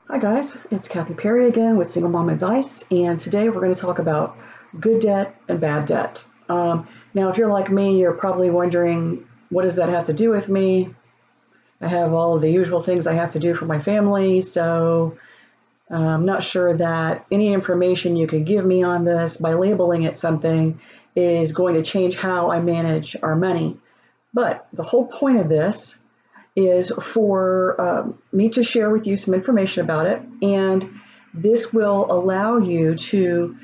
Hi guys, it's Kathy Perry again with Single Mom Advice, and today we're going to talk about good debt and bad debt. Now, if you're like me, you're probably wondering, what does that have to do with me? I have all of the usual things I have to do for my family, so I'm not sure that any information you could give me on this by labeling it something is going to change how I manage our money. But the whole point of this is for me to share with you some information about it, and this will allow you to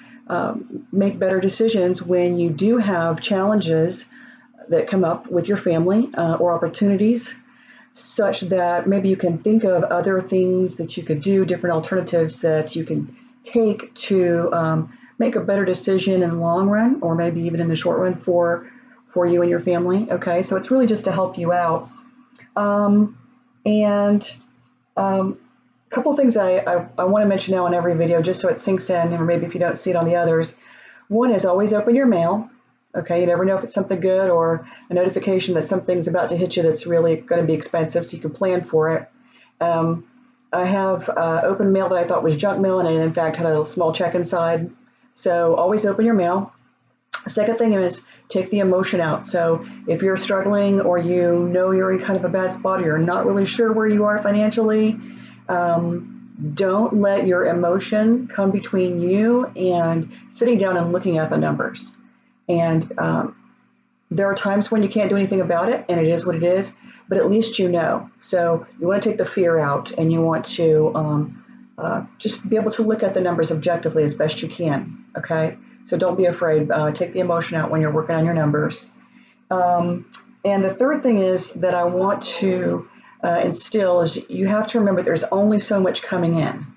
make better decisions when you do have challenges that come up with your family or opportunities, such that maybe you can think of other things that you could do, different alternatives that you can take to make a better decision in the long run, or maybe even in the short run for you and your family. Okay, so it's really just to help you out. And a couple things I want to mention now in every video, just so it sinks in, or maybe if you don't see it on the others. One is always open your mail. Okay, you never know if it's something good or a notification that something's about to hit you that's really going to be expensive, so you can plan for it. I have open mail that I thought was junk mail, and it in fact had a small check inside. So always open your mail. The second thing is take the emotion out. So if you're struggling or you know you're in kind of a bad spot or you're not really sure where you are financially, don't let your emotion come between you and sitting down and looking at the numbers. And there are times when you can't do anything about it, and it is what it is, but at least you know. So you want to take the fear out, and you want to just be able to look at the numbers objectively as best you can, okay? So don't be afraid. Take the emotion out when you're working on your numbers. And the third thing is that I want to instill is you have to remember there's only so much coming in.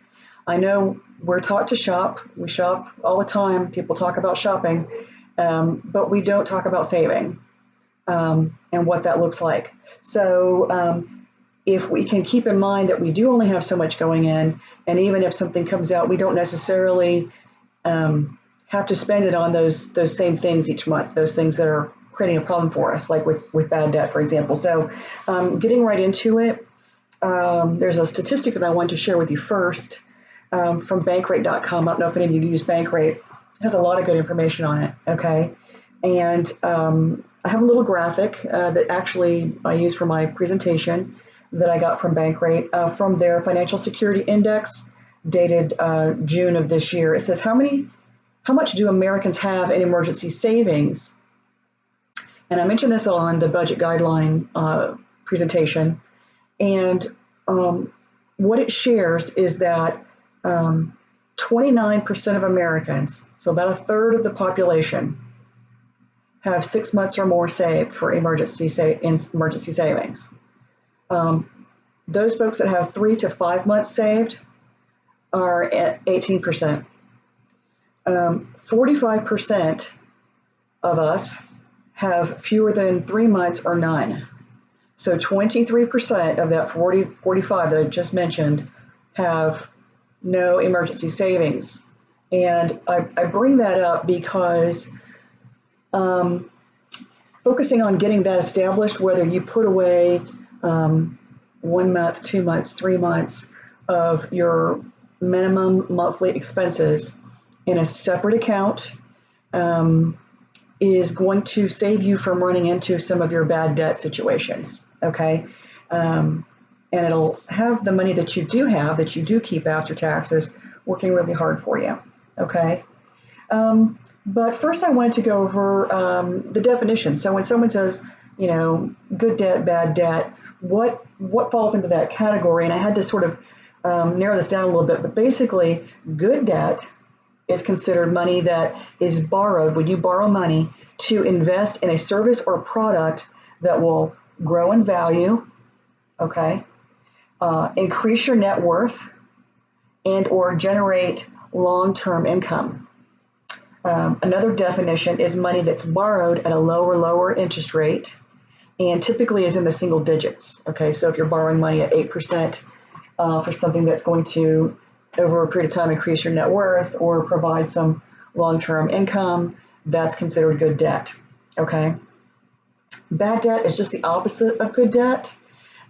I know we're taught to shop. We shop all the time. People talk about shopping, but we don't talk about saving and what that looks like. So if we can keep in mind that we do only have so much going in, and even if something comes out, we don't necessarily have to spend it on those same things each month, those things that are creating a problem for us, like with bad debt, for example. So getting right into it, there's a statistic that I want to share with you first from Bankrate.com. I don't know if any of you use Bankrate. It has a lot of good information on it, okay? And I have a little graphic that actually I use for my presentation that I got from Bankrate from their Financial Security Index dated June of this year. It says how much do Americans have in emergency savings? And I mentioned this on the budget guideline presentation. And what it shares is that 29% of Americans, so about a third of the population, have 6 months or more saved for emergency savings. Those folks that have 3 to 5 months saved are at 18%. 45% of us have fewer than 3 months or none. So 23% of that 45 that I just mentioned have no emergency savings. And I bring that up because focusing on getting that established, whether you put away 1 month, 2 months, 3 months of your minimum monthly expenses in a separate account is going to save you from running into some of your bad debt situations, okay? And it'll have the money that you do have, that you do keep after taxes, working really hard for you, okay? But first I wanted to go over the definition. So when someone says, you know, good debt, bad debt, what falls into that category? And I had to sort of narrow this down a little bit, but basically good debt is considered money that is borrowed when you borrow money to invest in a service or product that will grow in value, okay, increase your net worth, and or generate long-term income. Another definition is money that's borrowed at a lower interest rate and typically is in the single digits, okay? So if you're borrowing money at 8% for something that's going to over a period of time increase your net worth or provide some long-term income, that's considered good debt, okay? Bad debt is just the opposite of good debt.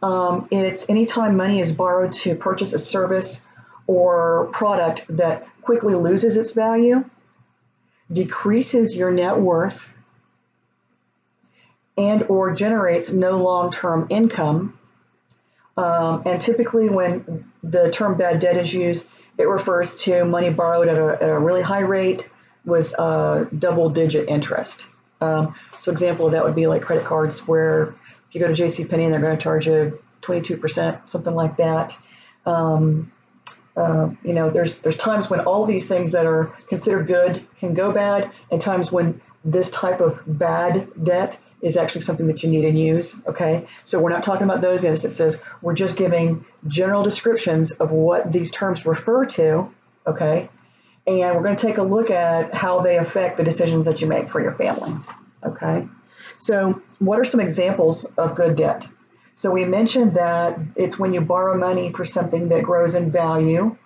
It's anytime money is borrowed to purchase a service or product that quickly loses its value, decreases your net worth, and or generates no long-term income. And typically when the term bad debt is used, it refers to money borrowed at a really high rate with double-digit interest. So example of that would be like credit cards, where if you go to JCPenney and they're going to charge you 22%, something like that. There's times when all these things that are considered good can go bad, and times when this type of bad debt is actually something that you need and use. Okay, so we're not talking about those instances. We're just giving general descriptions of what these terms refer to. Okay, and we're going to take a look at how they affect the decisions that you make for your family. Okay, so what are some examples of good debt? So we mentioned that it's when you borrow money for something that grows in value.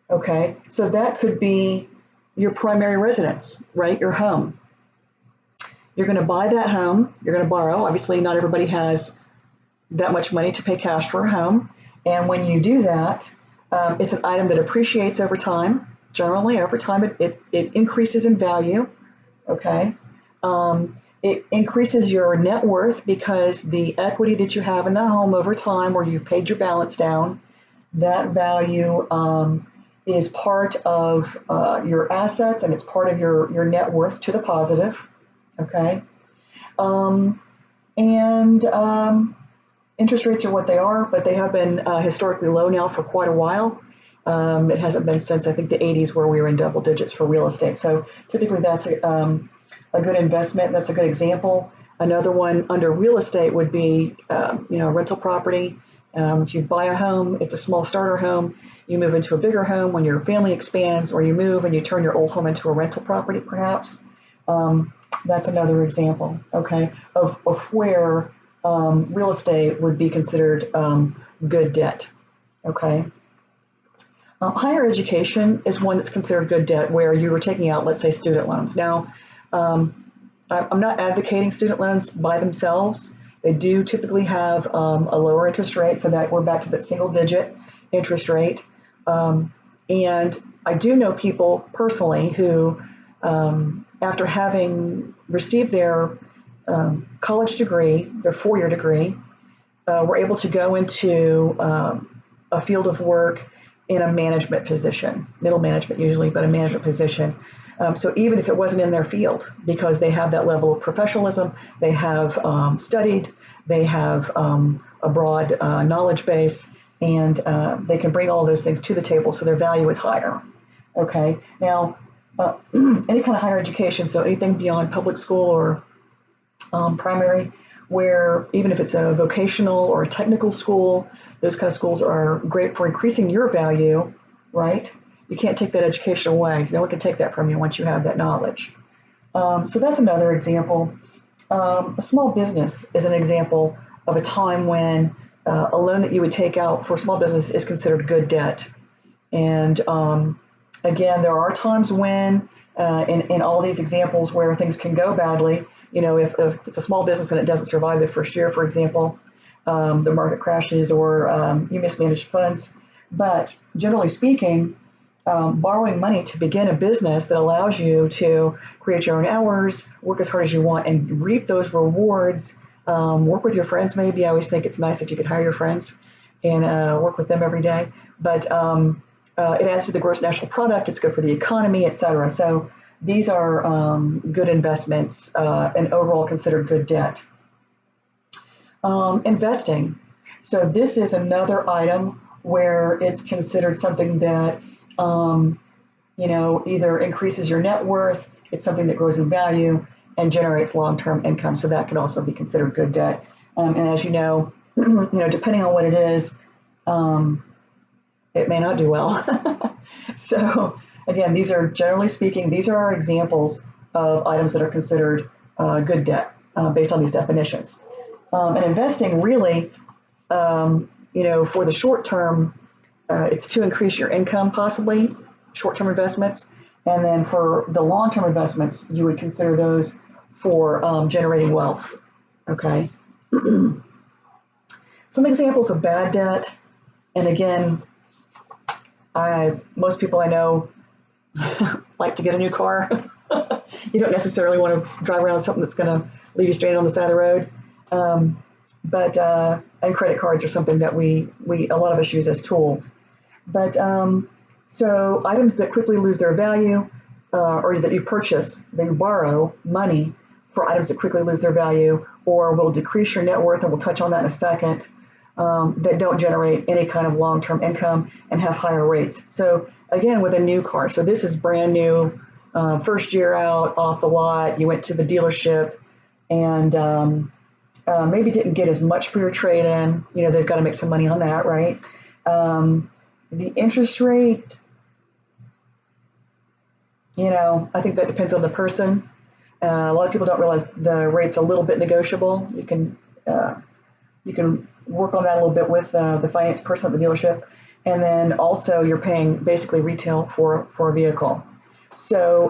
Okay, so that could be your primary residence, right? Your home. You're going to buy that home. You're going to borrow. Obviously, not everybody has that much money to pay cash for a home. And when you do that, it's an item that appreciates over time. Generally, over time, it increases in value. Okay. It increases your net worth because the equity that you have in the home over time, where you've paid your balance down, that value is part of your assets, and it's part of your net worth to the positive. Okay. Interest rates are what they are, but they have been historically low now for quite a while. It hasn't been since, I think, the 80s where we were in double digits for real estate. So typically that's a good investment. That's a good example. Another one under real estate would be, rental property. If you buy a home, it's a small starter home. You move into a bigger home when your family expands, or you move and you turn your old home into a rental property, perhaps. That's another example, okay, of where real estate would be considered good debt, okay. Higher education is one that's considered good debt, where you were taking out, let's say, student loans. Now, I'm not advocating student loans by themselves. They do typically have a lower interest rate, so that we're back to that single-digit interest rate. And I do know people personally who, after having received their college degree, their four-year degree, were able to go into a field of work in a management position, middle management usually, but a management position. So even if it wasn't in their field, because they have that level of professionalism, they have studied, they have a broad knowledge base, and they can bring all those things to the table, so their value is higher. Okay, now any kind of higher education, so anything beyond public school or primary, where even if it's a vocational or a technical school, those kind of schools are great for increasing your value, right? You can't take that education away. So no one can take that from you once you have that knowledge. So that's another example. A small business is an example of a time when a loan that you would take out for a small business is considered good debt. And again, there are times when, in all these examples, where things can go badly. If it's a small business and it doesn't survive the first year, for example, the market crashes, or you mismanage funds. But generally speaking, borrowing money to begin a business that allows you to create your own hours, work as hard as you want, and reap those rewards, work with your friends maybe. I always think it's nice if you could hire your friends and work with them every day. But it adds to the gross national product. It's good for the economy, et cetera. So these are good investments and overall considered good debt. Investing. So this is another item where it's considered something that either increases your net worth, it's something that grows in value, and generates long-term income. So that can also be considered good debt. And as you know, depending on what it is, it may not do well. So again, these are, generally speaking, these are our examples of items that are considered good debt based on these definitions. And investing really, for the short term, it's to increase your income, possibly, short-term investments. And then for the long-term investments, you would consider those for generating wealth. Okay. Some examples of bad debt. And again, Most people I know like to get a new car. You don't necessarily want to drive around with something that's going to leave you stranded on the side of the road. And credit cards are something that a lot of us use as tools. But so items that quickly lose their value, or that you purchase, that you borrow money for items that quickly lose their value, or will decrease your net worth, and we'll touch on that in a second, that don't generate any kind of long-term income and have higher rates. So again, with a new car, so this is brand new, first year out, off the lot, you went to the dealership and maybe didn't get as much for your trade-in. You know, they've got to make some money on that, right? The interest rate, you know, I think that depends on the person. A lot of people don't realize the rate's a little bit negotiable. You can work on that a little bit with the finance person at the dealership. And then also you're paying basically retail for a vehicle. So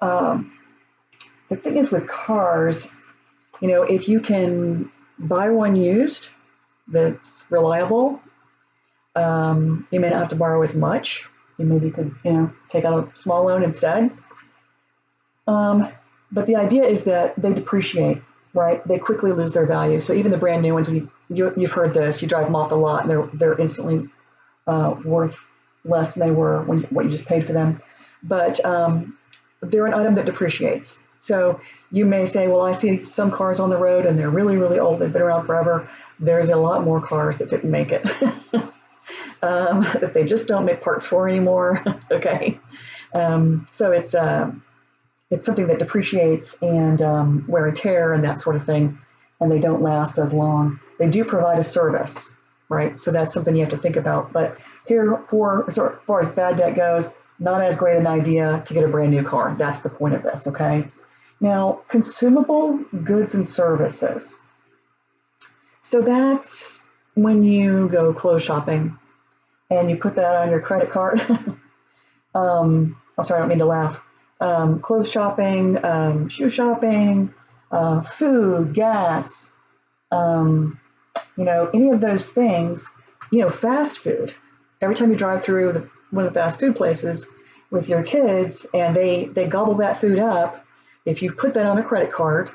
the thing is with cars, you know, if you can buy one used that's reliable, you may not have to borrow as much. You maybe could, you know, take out a small loan instead. But the idea is that they depreciate, right? They quickly lose their value. So even the brand new ones, you've heard this, you drive them off the lot and they're instantly worth less than they were what you just paid for them. But they're an item that depreciates. So you may say, well, I see some cars on the road and they're really, really old. They've been around forever. There's a lot more cars that didn't make it, that they just don't make parts for anymore. Okay. So it's something that depreciates and wear and tear and that sort of thing, and they don't last as long. They do provide a service, right? So that's something you have to think about. But here, as far as bad debt goes, not as great an idea to get a brand new car. That's the point of this, okay? Now, consumable goods and services. So that's when you go clothes shopping and you put that on your credit card. I'm sorry, I don't mean to laugh. Clothes shopping, shoe shopping, food, gas, you know, any of those things, you know, fast food. Every time you drive through one of the fast food places with your kids and they gobble that food up, if you put that on a credit card,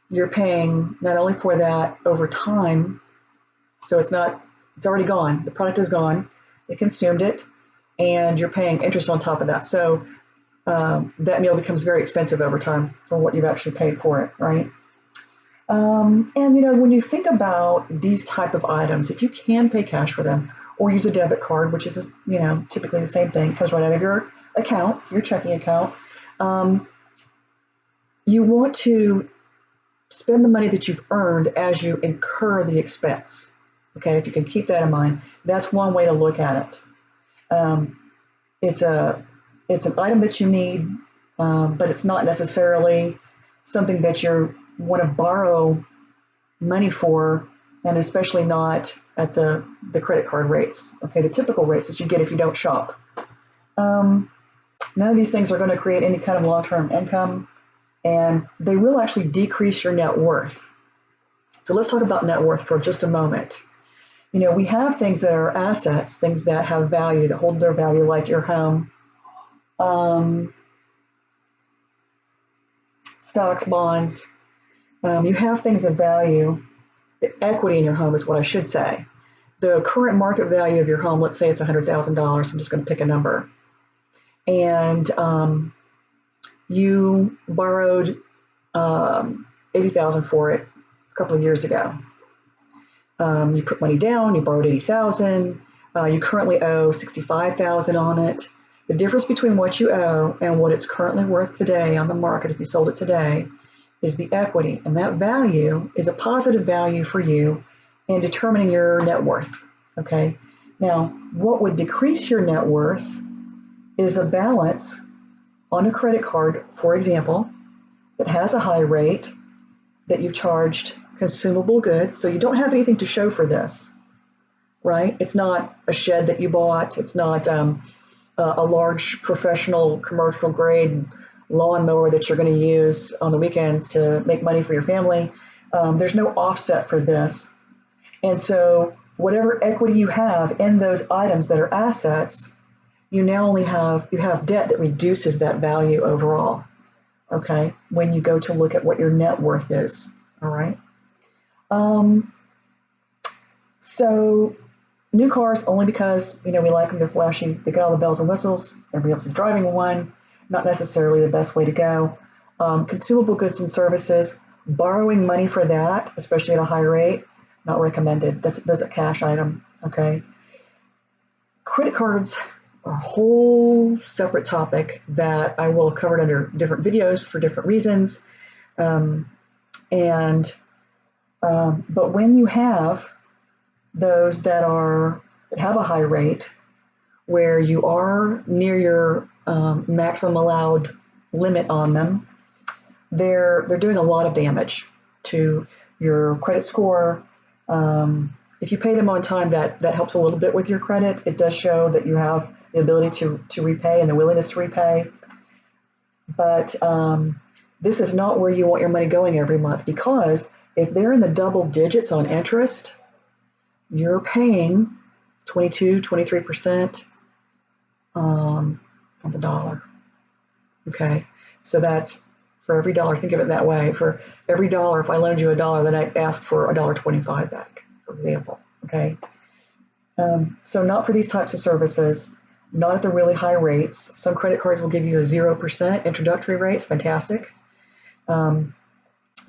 you're paying not only for that over time, so it's already gone. The product is gone. They consumed it, and you're paying interest on top of that. So that meal becomes very expensive over time for what you've actually paid for it, right? And, you know, when you think about these type of items, if you can pay cash for them or use a debit card, which is, you know, typically the same thing, comes right out of your account, your checking account, you want to spend the money that you've earned as you incur the expense. Okay, if you can keep that in mind, that's one way to look at it. It's an item that you need, but it's not necessarily something that you want to borrow money for, and especially not at the credit card rates. Okay, the typical rates that you get if you don't shop. None of these things are going to create any kind of long-term income, and they will actually decrease your net worth. So let's talk about net worth for just a moment. You know, we have things that are assets, things that have value, that hold their value, like your home, stocks, bonds. You have things of value. The equity in your home is what I should say. The current market value of your home, let's say it's $100,000. I'm just going to pick a number. And you borrowed $80,000 for it a couple of years ago. You put money down, you borrowed $80,000. You currently owe $65,000 on it. The difference between what you owe and what it's currently worth today on the market, if you sold it today, is the equity. And that value is a positive value for you in determining your net worth. Okay. Now, what would decrease your net worth is a balance on a credit card, for example, that has a high rate, that you've charged consumable goods. So you don't have anything to show for this, right? It's not a shed that you bought. It's not a large professional commercial grade lawnmower that you're going to use on the weekends to make money for your family. There's no offset for this. And so whatever equity you have in those items that are assets, you now only have debt that reduces that value overall. Okay, when you go to look at what your net worth is. All right. So new cars only because we like them. They're flashy. They get all the bells and whistles. Everybody else is driving one. Not necessarily the best way to go. Consumable goods and services. Borrowing money for that, especially at a high rate, not recommended. That's a cash item. Okay. Credit cards are a whole separate topic that I will have covered under different videos for different reasons. But when you have those that have a high rate, where you are near your maximum allowed limit on them, they're doing a lot of damage to your credit score. If you pay them on time, that helps a little bit with your credit. It does show that you have the ability to repay and the willingness to repay. But this is not where you want your money going every month, because if they're in the double digits on interest, you're paying 22, 23% on the dollar. Okay, so that's for every dollar. Think of it that way. For every dollar, if I loaned you $1, then I ask for $1.25 back, for example. Okay, so not for these types of services, not at the really high rates. Some credit cards will give you a 0% introductory rate. It's fantastic.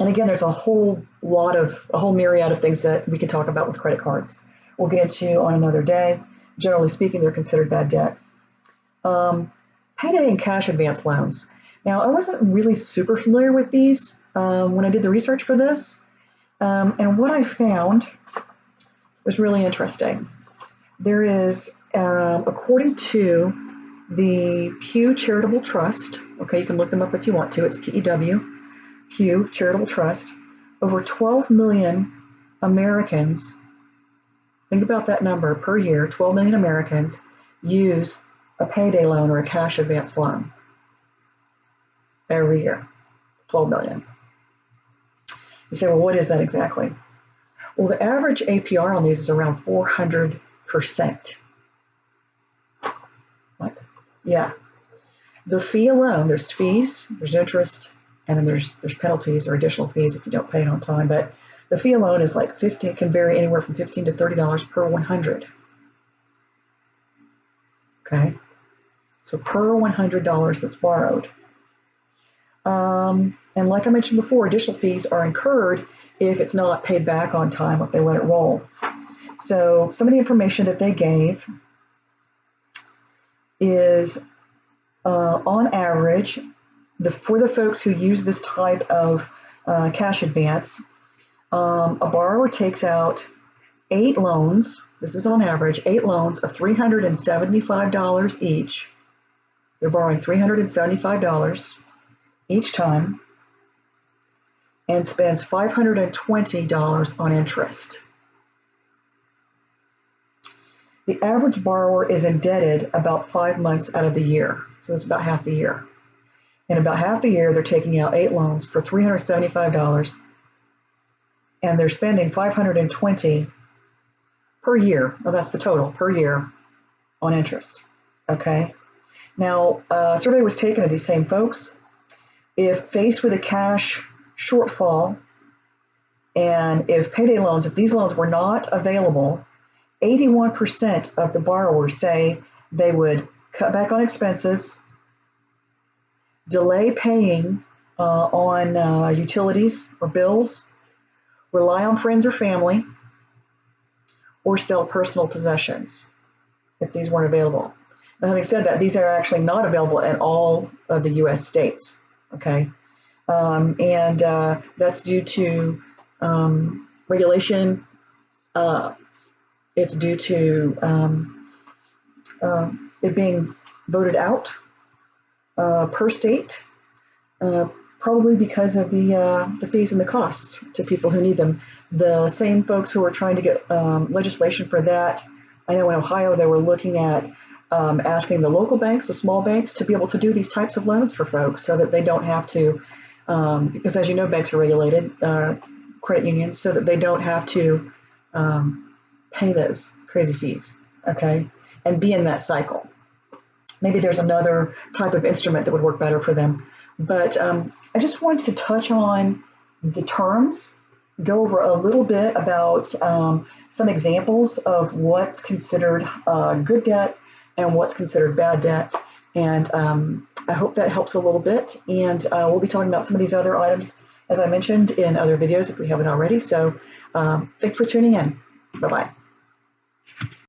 And again, there's a whole myriad of things that we can talk about with credit cards. We'll get into on another day. Generally speaking, they're considered bad debt. Payday and cash advance loans. Now, I wasn't really super familiar with these when I did the research for this. And what I found was really interesting. There is, according to the Pew Charitable Trust, okay, you can look them up if you want to, it's PEW, Pew Charitable Trust, over 12 million Americans, think about that number per year, 12 million Americans use a payday loan or a cash advance loan every year, 12 million. You say, well, what is that exactly? Well, the average APR on these is around 400%. What? Yeah. The fee alone, there's fees, there's interest, and then there's penalties or additional fees if you don't pay it on time. But the fee alone is like can vary anywhere from $15 to $30 per 100. Okay. So per $100 that's borrowed. And like I mentioned before, additional fees are incurred if it's not paid back on time, if they let it roll. So some of the information that they gave is on average, for the folks who use this type of cash advance, a borrower takes out 8 loans. This is on average, 8 loans of $375 each. They're borrowing $375 each time and spends $520 on interest. The average borrower is indebted about 5 months out of the year, so it's about half the year. And about half the year, they're taking out 8 loans for $375, and they're spending $520 per year. Well, that's the total per year on interest. Okay. Now, a survey was taken of these same folks. If faced with a cash shortfall, and if payday loans, if these loans were not available, 81% of the borrowers say they would cut back on expenses, delay paying on utilities or bills, rely on friends or family, or sell personal possessions if these weren't available. Now, having said that, these are actually not available in all of the U.S. states. Okay, and that's due to regulation. It's due to it being voted out per state, probably because of the fees and the costs to people who need them. The same folks who are trying to get legislation for that, I know in Ohio they were looking at asking the local banks, the small banks, to be able to do these types of loans for folks so that they don't have to, because as you know, banks are regulated, credit unions, so that they don't have to pay those crazy fees, okay, and be in that cycle. Maybe there's another type of instrument that would work better for them. But I just wanted to touch on the terms, go over a little bit about some examples of what's considered good debt and what's considered bad debt. And I hope that helps a little bit. And we'll be talking about some of these other items, as I mentioned, in other videos if we haven't already. So thanks for tuning in. Bye-bye.